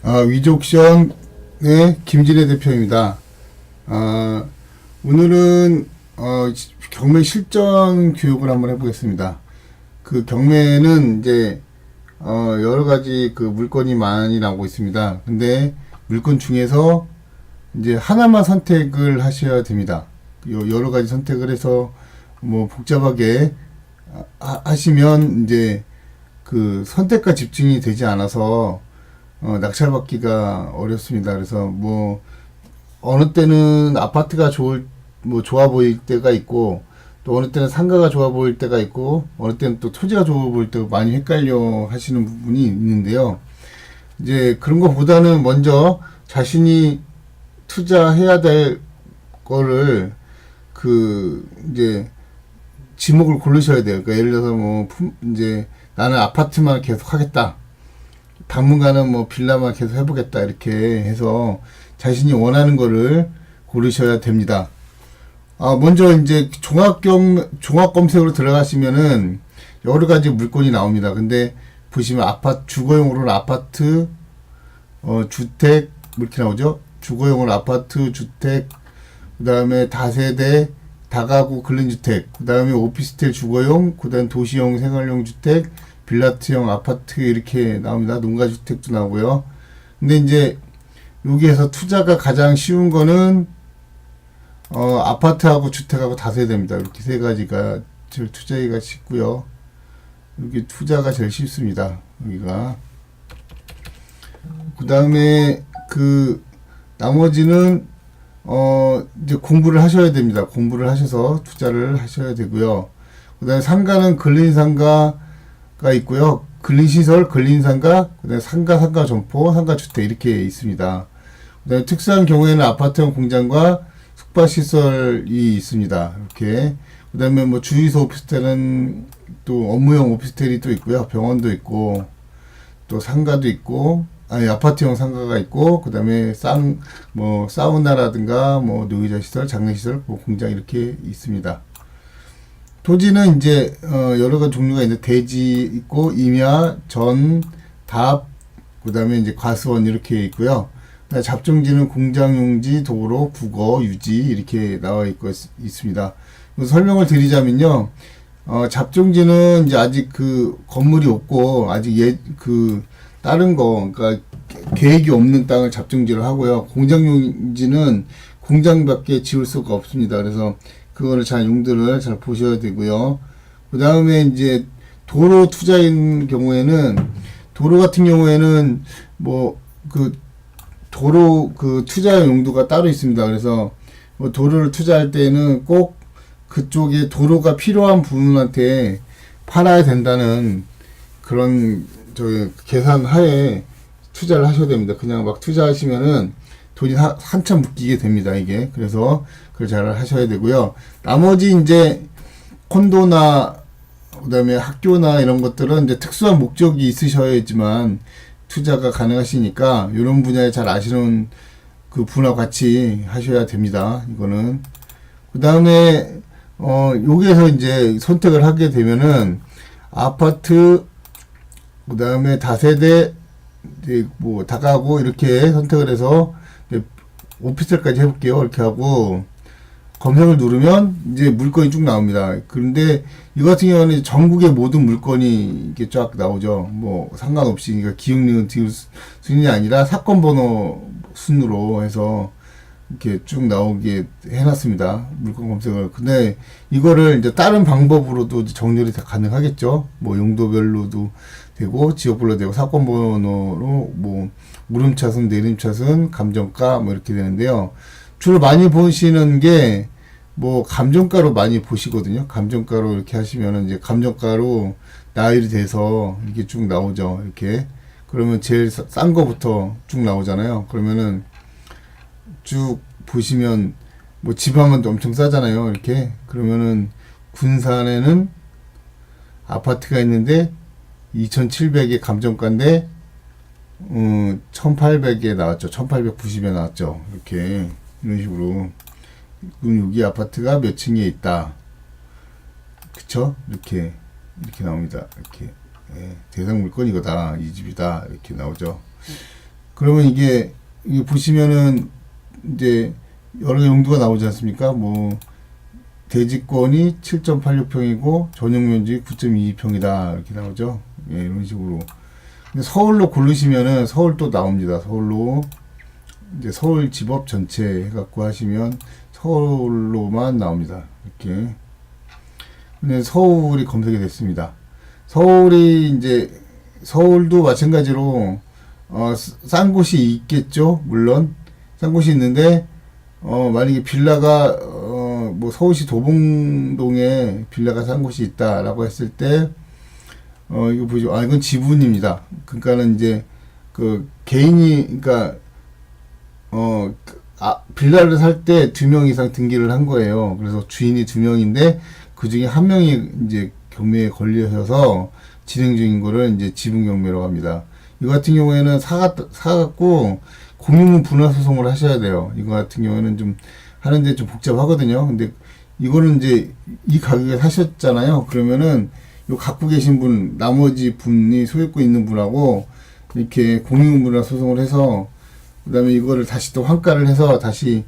위족션의 김진애 대표입니다. 오늘은 경매 실전 교육을 한번 해보겠습니다. 그 경매는 이제 여러 가지 그 물건이 많이 나오고 있습니다. 근데 물건 중에서 이제 하나만 선택을 하셔야 됩니다. 여러 가지 선택을 해서 뭐 복잡하게 하시면 이제 그 선택과 집중이 되지 않아서 낙찰받기가 어렵습니다. 그래서 뭐 어느 때는 아파트가 좋아 보일 때가 있고, 또 어느 때는 상가가 좋아 보일 때가 있고, 어느 때는 또 토지가 좋아 보일 때가 많이 헷갈려 하시는 부분이 있는데요. 이제 그런 것보다는 먼저 자신이 투자해야 될 거를 이제 지목을 고르셔야 돼요. 그러니까 예를 들어서 이제 나는 아파트만 계속 하겠다. 당분간은 뭐 빌라만 계속 해보겠다. 이렇게 해서 자신이 원하는 거를 고르셔야 됩니다. 먼저 이제 종합 검색으로 들어가시면은 여러 가지 물건이 나옵니다. 근데 보시면 주거용으로는 아파트, 주택, 이렇게 나오죠. 주거용으로 아파트, 주택, 그 다음에 다세대, 다가구 근린주택, 그 다음에 오피스텔 주거용, 그 다음 도시용 생활용 주택, 빌라트형 아파트 이렇게 나옵니다. 농가주택도 나오고요. 근데 이제 여기에서 투자가 가장 쉬운 거는 아파트하고 주택하고 다세대입니다. 이렇게 세 가지가 제일 투자하기가 쉽고요. 여기 투자가 제일 쉽습니다. 여기가. 그 다음에 나머지는 이제 공부를 하셔야 됩니다. 공부를 하셔서 투자를 하셔야 되고요. 그 다음에 상가는 근린상가가 있고요. 근린시설, 근린상가, 그 다음에 상가 점포, 상가주택 이렇게 있습니다. 그 다음에 특수한 경우에는 아파트형 공장과 숙박시설이 있습니다. 이렇게. 그 다음에 뭐 주유소 오피스텔은 또 업무용 오피스텔이 또 있고요. 병원도 있고, 또 상가도 있고, 아파트형 상가가 있고, 그 다음에 사우나라든가, 노이자 시설, 장례시설, 공장 이렇게 있습니다. 토지는 이제, 여러 가지 종류가 있는데, 대지 있고, 임야, 전, 답, 그 다음에 이제 과수원 이렇게 있고요. 잡종지는 공장용지, 도로, 국어, 유지, 이렇게 나와 있습니다. 설명을 드리자면요, 잡종지는 이제 아직 건물이 없고, 아직 다른 거, 그러니까 계획이 없는 땅을 잡종지를 하고요. 공장용지는 공장밖에 지을 수가 없습니다. 그래서 그거를 용도를 잘 보셔야 되고요. 그 다음에 이제 도로 투자인 경우에는, 도로 같은 경우에는 도로 투자 용도가 따로 있습니다. 그래서 도로를 투자할 때는 꼭 그쪽에 도로가 필요한 분한테 팔아야 된다는 그런 계산 하에 투자를 하셔야 됩니다. 그냥 막 투자하시면은 돈이 한참 묶이게 됩니다. 이게. 그래서 그걸 잘 하셔야 되고요. 나머지 이제 콘도나 그다음에 학교나 이런 것들은 이제 특수한 목적이 있으셔야지만 투자가 가능하시니까 이런 분야에 잘 아시는 그 분하고 같이 하셔야 됩니다. 이거는. 그다음에 여기에서 이제 선택을 하게 되면은 아파트, 그 다음에 다세대, 이제 다가구 이렇게 선택을 해서 오피스텔까지 해볼게요. 이렇게 하고 검색을 누르면 이제 물건이 쭉 나옵니다. 그런데 이 같은 경우는 전국의 모든 물건이 이렇게 쫙 나오죠. 상관없이, 그러니까 기흥, 니은, 디귿 순이 아니라 사건 번호 순으로 해서 이렇게 쭉 나오게 해놨습니다. 물건 검색을. 근데 이거를 이제 다른 방법으로도 정렬이 다 가능하겠죠. 용도별로도 되고, 지역별로 되고, 사건 번호로, 오름차순, 내림차순, 감정가, 이렇게 되는데요. 주로 많이 보시는 게, 감정가로 많이 보시거든요. 감정가로 이렇게 하시면은 이제 감정가로 나열이 돼서 이렇게 쭉 나오죠. 이렇게. 그러면 제일 싼 거부터 쭉 나오잖아요. 그러면은 쭉 보시면 지방은 엄청 싸잖아요. 이렇게. 그러면은 군산에는 아파트가 있는데 2,700에 감정가인데 1,800에 나왔죠. 1,890에 나왔죠. 이렇게 이런 식으로. 그럼 여기 아파트가 몇 층에 있다. 그쵸? 이렇게 나옵니다. 이렇게. 대상 물건 이거다. 이 집이다. 이렇게 나오죠. 그러면 이게 보시면은 이제 여러 용도가 나오지 않습니까? 뭐 대지권이 7.86평이고 전용 면적이 9.22평이다 이렇게 나오죠. 예, 이런 식으로. 근데 서울로 고르시면은 서울 또 나옵니다. 서울로 이제 서울 집업 전체 해갖고 하시면 서울로만 나옵니다. 이렇게. 근데 서울이 검색이 됐습니다. 서울이 이제 서울도 마찬가지로 싼 곳이 있겠죠. 물론 싼 곳이 있는데 만약에 빌라가 뭐 서울시 도봉동에 빌라가 싼 곳이 있다라고 했을 때 이거 보죠. 아, 이건 지분입니다. 그러니까는 이제 그 개인이 그러니까 빌라를 살 때 2명 이상 등기를 한 거예요. 그래서 주인이 2명인데 그 중에 1명이 이제 경매에 걸려서 진행 중인 거를 이제 지분 경매라고 합니다. 이거 같은 경우에는 사갖고 공유문 분할 소송을 하셔야 돼요. 이거 같은 경우에는 좀 하는데 좀 복잡하거든요. 근데 이거는 이제 이 가격에 사셨잖아요. 그러면은 요 갖고 계신 분, 나머지 분이 소유권 있는 분하고 이렇게 공유문 분할 소송을 해서 그 다음에 이거를 다시 또 환가를 해서 다시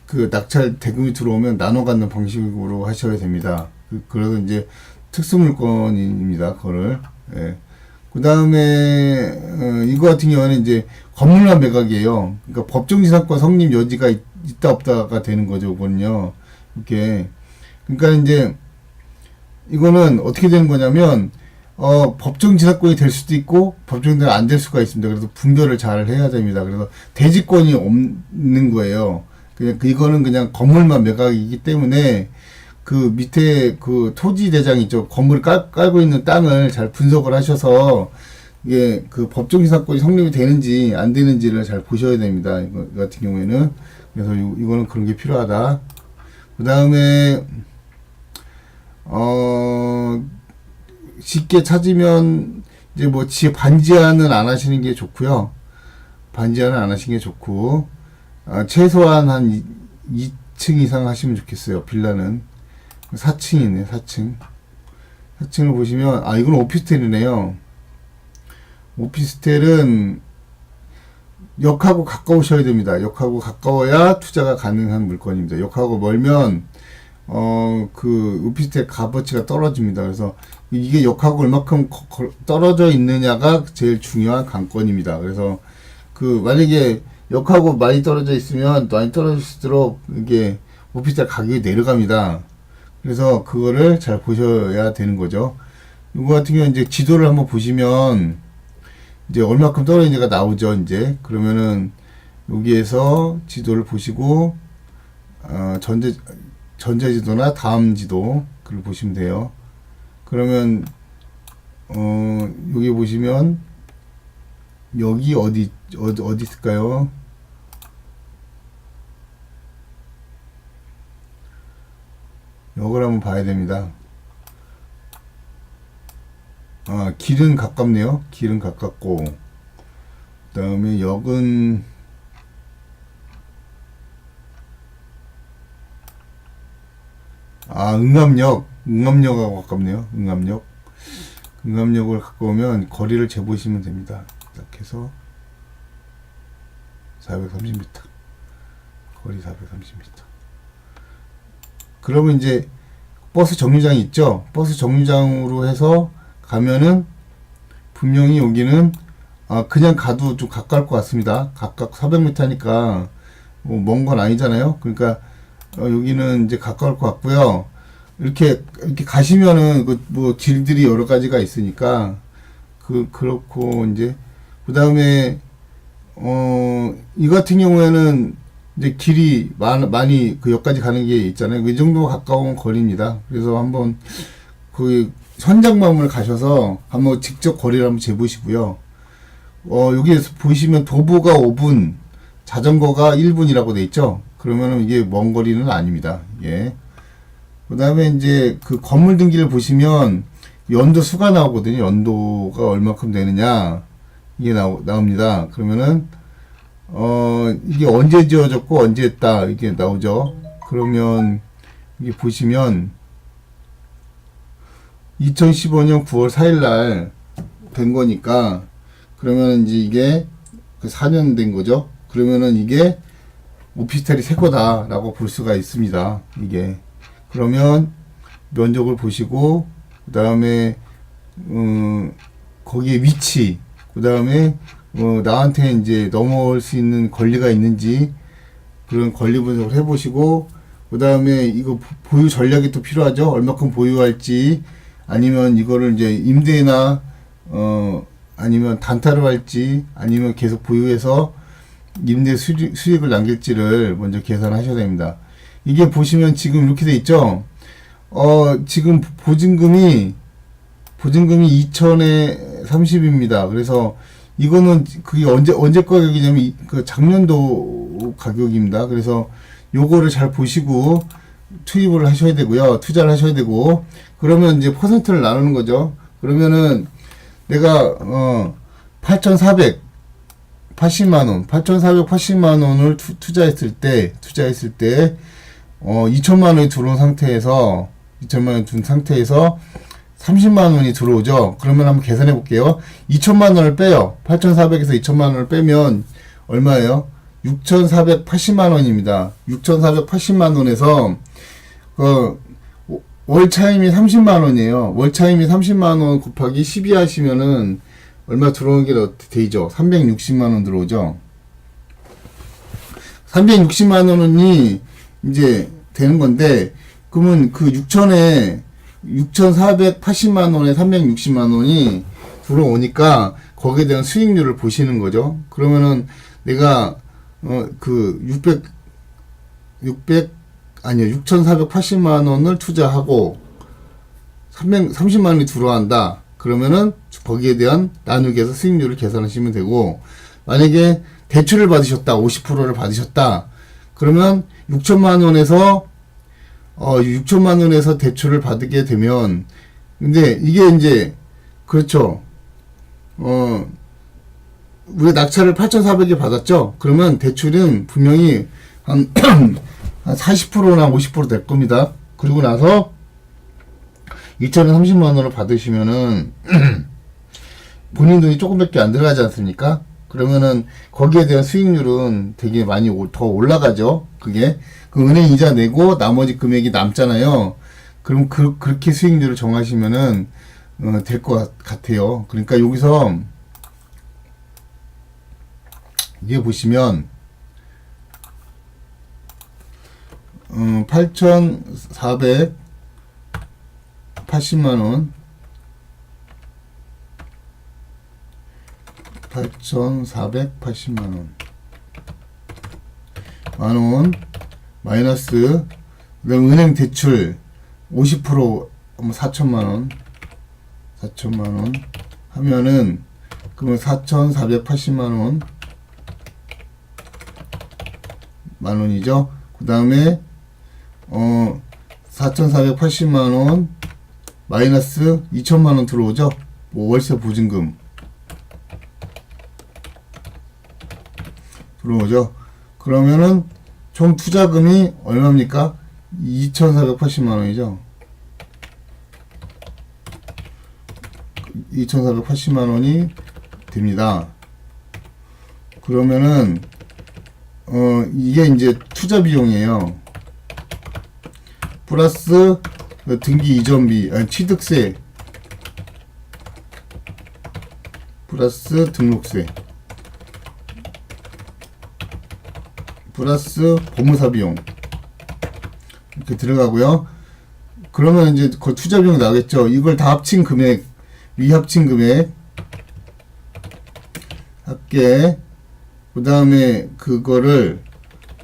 그 낙찰 대금이 들어오면 나눠 갖는 방식으로 하셔야 됩니다. 그래서 이제 특수물건입니다. 그거를. 예. 그 다음에 이거 같은 경우는 이제 건물만 매각이에요. 그러니까 법정지상권 성립 여지가 있다 없다가 되는 거죠. 그거는요. 이렇게. 그러니까 이제 이거는 어떻게 되는 거냐면 법정지상권이 될 수도 있고 법정지상권이 안 될 수가 있습니다. 그래서 분별을 잘 해야 됩니다. 그래서 대지권이 없는 거예요. 그냥 이거는 그냥 건물만 매각이기 때문에 그 밑에 그 토지 대장 있죠. 건물을 깔고 있는 땅을 잘 분석을 하셔서 이게 그 법정지상권이 성립이 되는지 안 되는지를 잘 보셔야 됩니다. 이거 같은 경우에는. 그래서 이거는 그런 게 필요하다. 그 다음에 쉽게 찾으면 이제 뭐 반지하는 안 하시는 게 좋고요. 반지하는 안 하시는 게 좋고 최소한 한 2층 이상 하시면 좋겠어요. 빌라는 4층이네. 4층. 4층을 보시면 이건 오피스텔이네요. 오피스텔은 역하고 가까우셔야 됩니다. 역하고 가까워야 투자가 가능한 물건입니다. 역하고 멀면 그 오피스텔 값어치가 떨어집니다. 그래서 이게 역하고 얼마큼 떨어져 있느냐가 제일 중요한 관건입니다. 그래서 그 만약에 역하고 많이 떨어져 있으면 많이 떨어질수록 이게 오피스텔 가격이 내려갑니다. 그래서 그거를 잘 보셔야 되는 거죠. 이거 같은 경우는 이제 지도를 한번 보시면 이제 얼마큼 떨어지는지가 나오죠. 이제 그러면은 여기에서 지도를 보시고 전자지도나 다음 지도 그걸 보시면 돼요. 그러면 여기 보시면 여기 어디 있을까요? 이걸 한번 봐야 됩니다. 길은 가깝네요. 길은 가깝고 그 다음에 역은 응암역하고 가깝네요. 응암역을 갖고 오면 거리를 재보시면 됩니다. 이렇게 해서 430m 거리 430m. 그러면 이제 버스 정류장이 있죠. 버스 정류장으로 해서 가면은 분명히 여기는 그냥 가도 좀 가까울 것 같습니다. 각각 400m니까 뭐 먼 건 아니잖아요. 그러니까 여기는 이제 가까울 것 같고요. 이렇게 가시면은 뭐 길들이 여러 가지가 있으니까 그렇고 이제 그 다음에 이 같은 경우에는 이제 길이 많이 그 역까지 가는 게 있잖아요. 그 정도 가까운 거리입니다. 그래서 한번 그 현장맘을 가셔서 한번 직접 거리를 한번 재보시고요. 여기에서 보시면 도보가 5분, 자전거가 1분이라고 돼 있죠. 그러면은 이게 먼 거리는 아닙니다. 예. 그 다음에 이제 그 건물 등기를 보시면 연도 수가 나오거든요. 연도가 얼마큼 되느냐 이게 나옵니다. 그러면은 이게 언제 지어졌고 언제 했다 이게 나오죠. 그러면 이게 보시면 2015년 9월 4일 날 된 거니까 그러면 이제 이게 4년 된 거죠. 그러면은 이게 오피스텔이 새 거다라고 볼 수가 있습니다. 이게. 그러면 면적을 보시고, 그 다음에, 거기에 위치, 그 다음에, 나한테 이제 넘어올 수 있는 권리가 있는지, 그런 권리 분석을 해보시고, 그 다음에 이거 보유 전략이 또 필요하죠. 얼마큼 보유할지, 아니면 이거를 이제 임대나, 아니면 단타로 할지, 아니면 계속 보유해서 임대 수익을 남길지를 먼저 계산하셔야 됩니다. 이게 보시면 지금 이렇게 돼 있죠. 지금 보증금이 2천에 30입니다. 그래서 이거는 그게 언제 가격이냐면 그 작년도 가격입니다. 그래서 요거를 잘 보시고 투입을 하셔야 되고요. 투자를 하셔야 되고, 그러면 이제 퍼센트를 나누는 거죠. 그러면은 내가 8,480만 원을 투자했을 때 2천만 원이 들어온 상태에서 30만 원이 들어오죠. 그러면 한번 계산해 볼게요. 2천만 원을 빼요. 8,400에서 2천만 원을 빼면 얼마예요? 6,480만 원입니다. 6,480만 원에서 월 차임이 30만 원이에요. 월 차임이 30만 원 곱하기 12 하시면은 얼마 들어오는 게 되죠? 360만 원 들어오죠. 360만 원이 이제 되는 건데, 그러면 그 6,480만 원에 360만 원이 들어오니까 거기에 대한 수익률을 보시는 거죠. 그러면은 내가 6,480만 원을 투자하고 30만 원이 들어간다. 그러면은 거기에 대한 나누기에서 수익률을 계산하시면 되고, 만약에 대출을 받으셨다, 50%를 받으셨다. 그러면 6천만 원에서 대출을 받게 되면, 근데 이게 이제 그렇죠. 우리가 낙찰을 8,400에 받았죠. 그러면 대출은 분명히 한 40%나 50% 될 겁니다. 그리고 나서 2,030만 원을 받으시면은 본인 돈이 조금밖에 안 들어가지 않습니까? 그러면은 거기에 대한 수익률은 되게 많이 더 올라가죠. 그게 그 은행 이자 내고 나머지 금액이 남잖아요. 그럼 그렇게 수익률을 정하시면은 될 것 같아요. 그러니까 여기서 이게 보시면 8,480만 원 8,480만 원 마이너스 그다음 은행 대출 50% 4천만 원 하면은 그러면 4,480만 원이죠. 그 다음에 4,480만 원 마이너스 2천만 원 들어오죠. 월세 보증금 들어오죠. 그러면은 총 투자금이 얼마입니까? 2,480만 원이죠. 2,480만 원이 됩니다. 그러면은 이게 이제 투자 비용이에요. 플러스 등기 이전비, 취득세 플러스 등록세 플러스 법무사 비용 이렇게 들어가고요. 그러면 이제 그 투자 비용 나겠죠. 이걸 다 합친 금액, 위합친 금액 합계, 그 다음에 그거를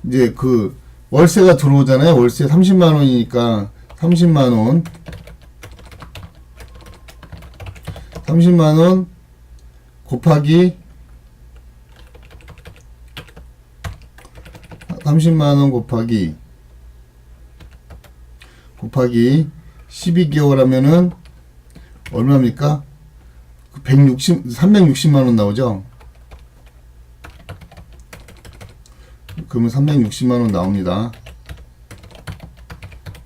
이제 그 월세가 들어오잖아요. 월세 30만 원이니까 30만 원 30만 원 곱하기 30만 원 곱하기 12개월 하면은 얼마입니까? 360만 원 나오죠. 그러면 360만 원 나옵니다.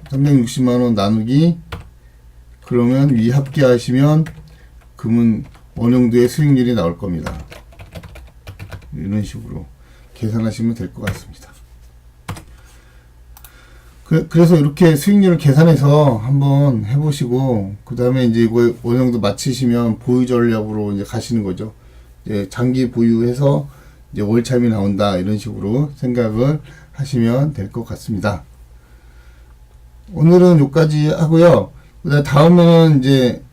360만 원 나누기, 그러면 위 합계하시면 그러면 어느 정도의 수익률이 나올 겁니다. 이런 식으로 계산하시면 될 것 같습니다. 그래서 이렇게 수익률을 계산해서 한번 해보시고, 그 다음에 이제 이거 어느 정도 마치시면 보유 전략으로 이제 가시는 거죠. 이제 장기 보유해서 이제 월참이 나온다, 이런 식으로 생각을 하시면 될 것 같습니다. 오늘은 여기까지 하고요. 그다음 다음에는 이제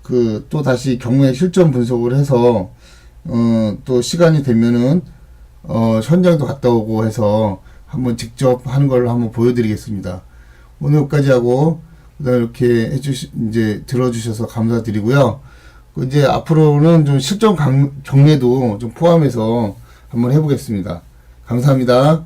또 다시 경매 실전 분석을 해서 또 시간이 되면은 현장도 갔다 오고 해서 한번 직접 하는 걸로 한번 보여드리겠습니다. 오늘 여기까지 하고, 그다음에 이렇게 이제 들어주셔서 감사드리고요. 이제 앞으로는 좀 실전 경매도 좀 포함해서 한번 해보겠습니다. 감사합니다.